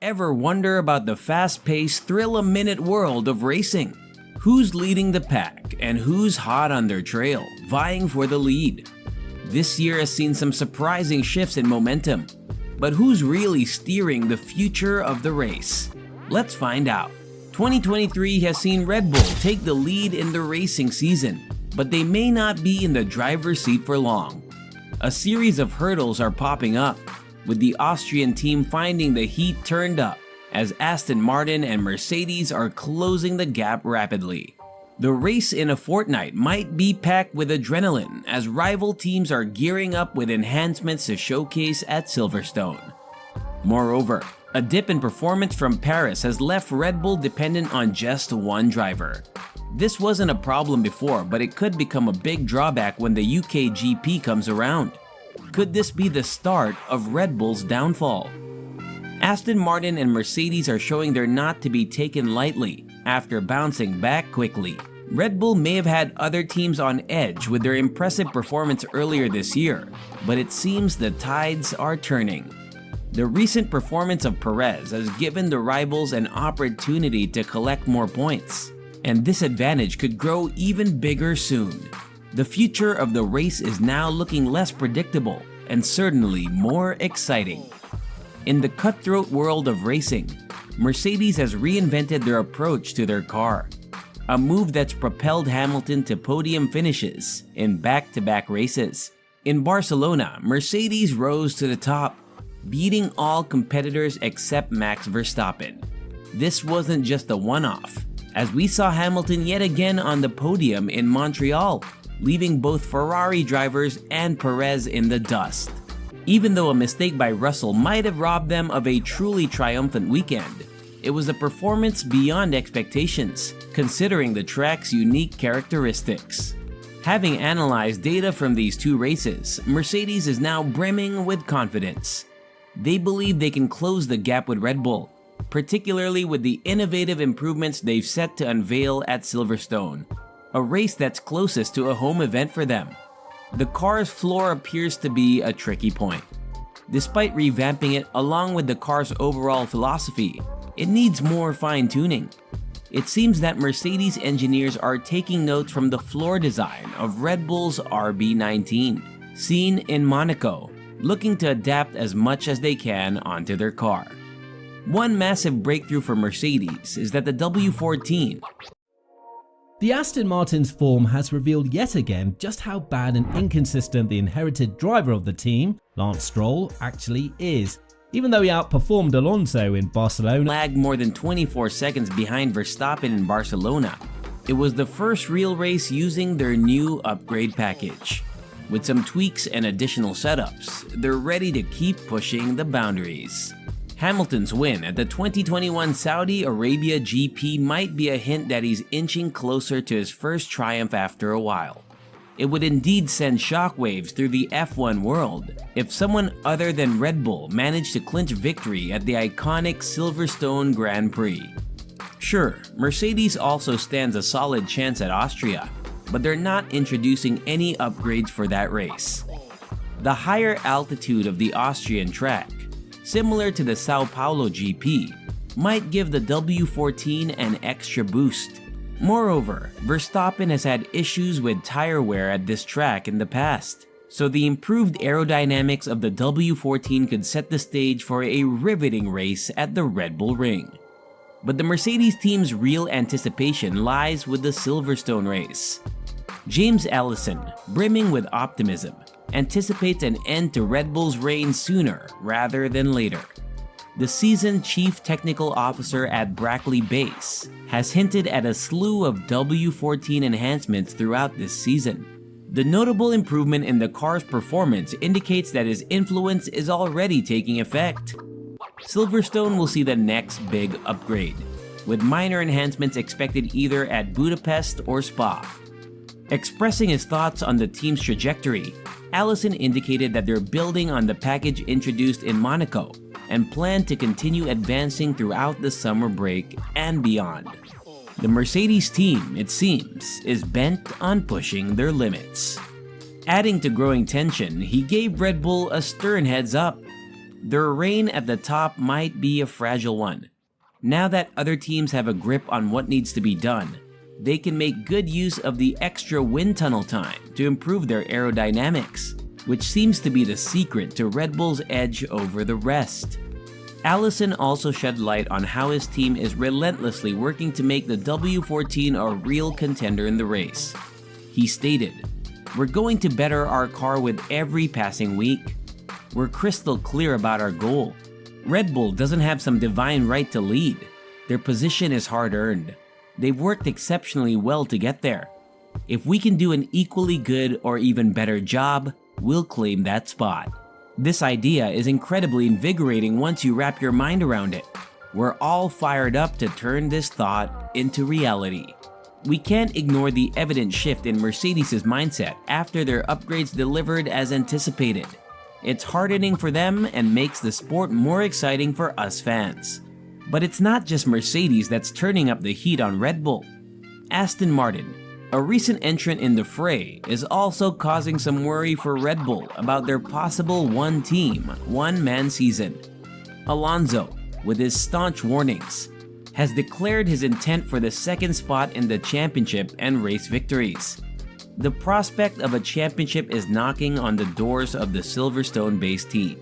Ever wonder about the fast-paced, thrill-a-minute world of racing? Who's leading the pack and who's hot on their trail, vying for the lead? This year has seen some surprising shifts in momentum, but who's really steering the future of the race? Let's find out. 2023 has seen Red Bull take the lead in the racing season, but they may not be in the driver's seat for long. A series of hurdles are popping up, with the Austrian team finding the heat turned up as Aston Martin and Mercedes are closing the gap rapidly. The race in a fortnight might be packed with adrenaline as rival teams are gearing up with enhancements to showcase at Silverstone. Moreover, a dip in performance from Paris has left Red Bull dependent on just one driver. This wasn't a problem before, but it could become a big drawback when the UK GP comes around. Could this be the start of Red Bull's downfall? Aston Martin and Mercedes are showing they're not to be taken lightly after bouncing back quickly. Red Bull may have had other teams on edge with their impressive performance earlier this year, but it seems the tides are turning. The recent performance of Perez has given the rivals an opportunity to collect more points, and this advantage could grow even bigger soon. The future of the race is now looking less predictable and certainly more exciting. In the cutthroat world of racing, Mercedes has reinvented their approach to their car, a move that's propelled Hamilton to podium finishes in back-to-back races. In Barcelona, Mercedes rose to the top, beating all competitors except Max Verstappen. This wasn't just a one-off, as we saw Hamilton yet again on the podium in Montreal, leaving both Ferrari drivers and Perez in the dust. Even though a mistake by Russell might have robbed them of a truly triumphant weekend, it was a performance beyond expectations, considering the track's unique characteristics. Having analyzed data from these two races, Mercedes is now brimming with confidence. They believe they can close the gap with Red Bull, particularly with the innovative improvements they've set to unveil at Silverstone, a race that's closest to a home event for them. The car's floor appears to be a tricky point. Despite revamping it along with the car's overall philosophy, it needs more fine-tuning. It seems that Mercedes engineers are taking notes from the floor design of Red Bull's RB19, seen in Monaco, looking to adapt as much as they can onto their car. One massive breakthrough for Mercedes is that the W14, the Aston Martin's form has revealed yet again just how bad and inconsistent the inherited driver of the team, Lance Stroll, actually is. Even though he outperformed Alonso in Barcelona, lagged more than 24 seconds behind Verstappen in Barcelona. It was the first real race using their new upgrade package. With some tweaks and additional setups, they're ready to keep pushing the boundaries. Hamilton's win at the 2021 Saudi Arabia GP might be a hint that he's inching closer to his first triumph after a while. It would indeed send shockwaves through the F1 world if someone other than Red Bull managed to clinch victory at the iconic Silverstone Grand Prix. Sure, Mercedes also stands a solid chance at Austria, but they're not introducing any upgrades for that race. The higher altitude of the Austrian track, similar to the Sao Paulo GP, might give the W14 an extra boost. Moreover, Verstappen has had issues with tire wear at this track in the past, so the improved aerodynamics of the W14 could set the stage for a riveting race at the Red Bull Ring. But the Mercedes team's real anticipation lies with the Silverstone race. James Allison, brimming with optimism, anticipates an end to Red Bull's reign sooner rather than later. The seasoned chief technical officer at Brackley Base has hinted at a slew of W14 enhancements throughout this season. The notable improvement in the car's performance indicates that his influence is already taking effect. Silverstone will see the next big upgrade, with minor enhancements expected either at Budapest or Spa. Expressing his thoughts on the team's trajectory, Allison indicated that they're building on the package introduced in Monaco and plan to continue advancing throughout the summer break and beyond. The Mercedes team, it seems, is bent on pushing their limits. Adding to growing tension, he gave Red Bull a stern heads up. Their reign at the top might be a fragile one. Now that other teams have a grip on what needs to be done, they can make good use of the extra wind tunnel time to improve their aerodynamics, which seems to be the secret to Red Bull's edge over the rest. Allison also shed light on how his team is relentlessly working to make the W14 a real contender in the race. He stated, "We're going to better our car with every passing week. We're crystal clear about our goal. Red Bull doesn't have some divine right to lead. Their position is hard-earned. They've worked exceptionally well to get there. If we can do an equally good or even better job, we'll claim that spot." This idea is incredibly invigorating once you wrap your mind around it. We're all fired up to turn this thought into reality. We can't ignore the evident shift in Mercedes' mindset after their upgrades delivered as anticipated. It's heartening for them and makes the sport more exciting for us fans. But it's not just Mercedes that's turning up the heat on Red Bull. Aston Martin, a recent entrant in the fray, is also causing some worry for Red Bull about their possible one-team, one-man season. Alonso, with his staunch warnings, has declared his intent for the second spot in the championship and race victories. The prospect of a championship is knocking on the doors of the Silverstone-based team.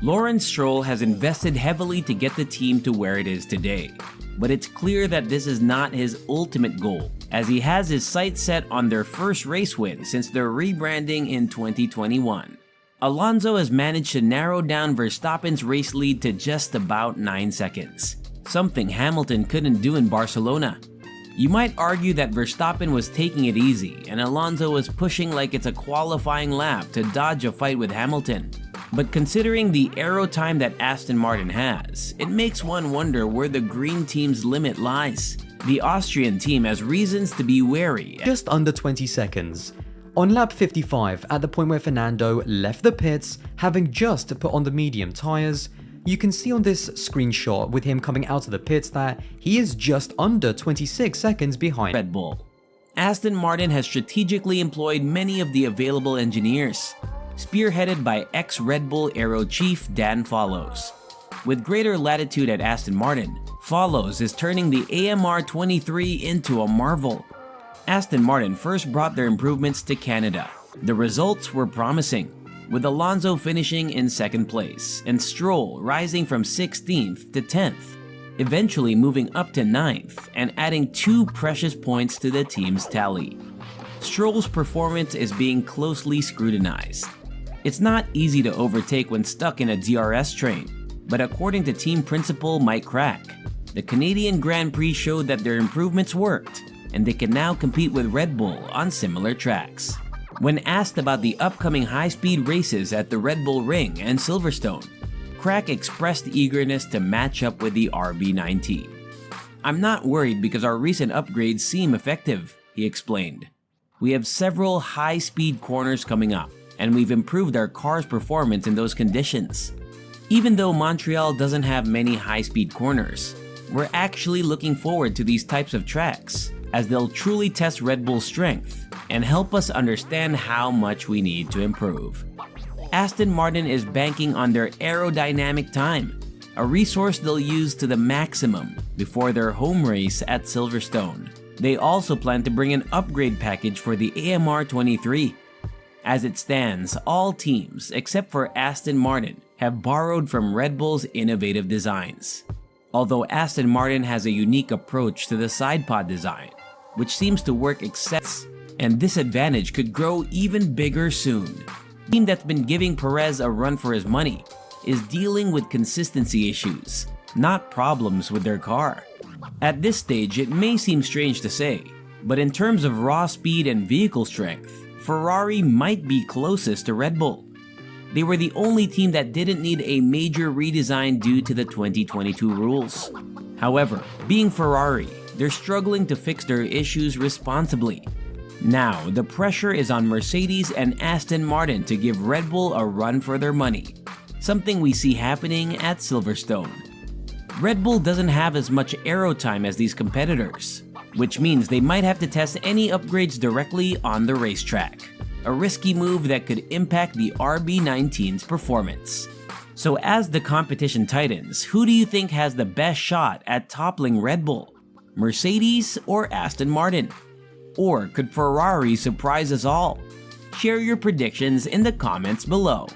Lawrence Stroll has invested heavily to get the team to where it is today, but it's clear that this is not his ultimate goal, as he has his sights set on their first race win since their rebranding in 2021. Alonso has managed to narrow down Verstappen's race lead to just about 9 seconds, something Hamilton couldn't do in Barcelona. You might argue that Verstappen was taking it easy and Alonso was pushing like it's a qualifying lap to dodge a fight with Hamilton. But considering the aero time that Aston Martin has, it makes one wonder where the green team's limit lies. The Austrian team has reasons to be wary. Just under 20 seconds. On lap 55, at the point where Fernando left the pits, having just put on the medium tyres, you can see on this screenshot with him coming out of the pits that he is just under 26 seconds behind Red Bull. Aston Martin has strategically employed many of the available engineers, spearheaded by ex-Red Bull Aero chief Dan Follows. With greater latitude at Aston Martin, Follows is turning the AMR 23 into a marvel. Aston Martin first brought their improvements to Canada. The results were promising, with Alonso finishing in second place and Stroll rising from 16th to 10th, eventually moving up to 9th and adding 2 precious points to the team's tally. Stroll's performance is being closely scrutinized. It's not easy to overtake when stuck in a DRS train, but according to team principal Mike Crack, the Canadian Grand Prix showed that their improvements worked, and they can now compete with Red Bull on similar tracks. When asked about the upcoming high-speed races at the Red Bull Ring and Silverstone, Crack expressed eagerness to match up with the RB19. "I'm not worried because our recent upgrades seem effective," he explained. "We have several high-speed corners coming up, and we've improved our car's performance in those conditions. Even though Montreal doesn't have many high-speed corners, we're actually looking forward to these types of tracks, as they'll truly test Red Bull's strength and help us understand how much we need to improve." Aston Martin is banking on their aerodynamic time, a resource they'll use to the maximum before their home race at Silverstone. They also plan to bring an upgrade package for the AMR 23. As it stands, all teams, except for Aston Martin, have borrowed from Red Bull's innovative designs. Although Aston Martin has a unique approach to the side pod design, which seems to work exceptionally, and this advantage could grow even bigger soon. The team that's been giving Perez a run for his money is dealing with consistency issues, not problems with their car. At this stage, it may seem strange to say, but in terms of raw speed and vehicle strength, Ferrari might be closest to Red Bull. They were the only team that didn't need a major redesign due to the 2022 rules. However, being Ferrari, they're struggling to fix their issues responsibly. Now, the pressure is on Mercedes and Aston Martin to give Red Bull a run for their money, something we see happening at Silverstone. Red Bull doesn't have as much aero time as these competitors, which means they might have to test any upgrades directly on the racetrack, a risky move that could impact the RB19's performance. So as the competition tightens, who do you think has the best shot at toppling Red Bull? Mercedes or Aston Martin? Or could Ferrari surprise us all? Share your predictions in the comments below.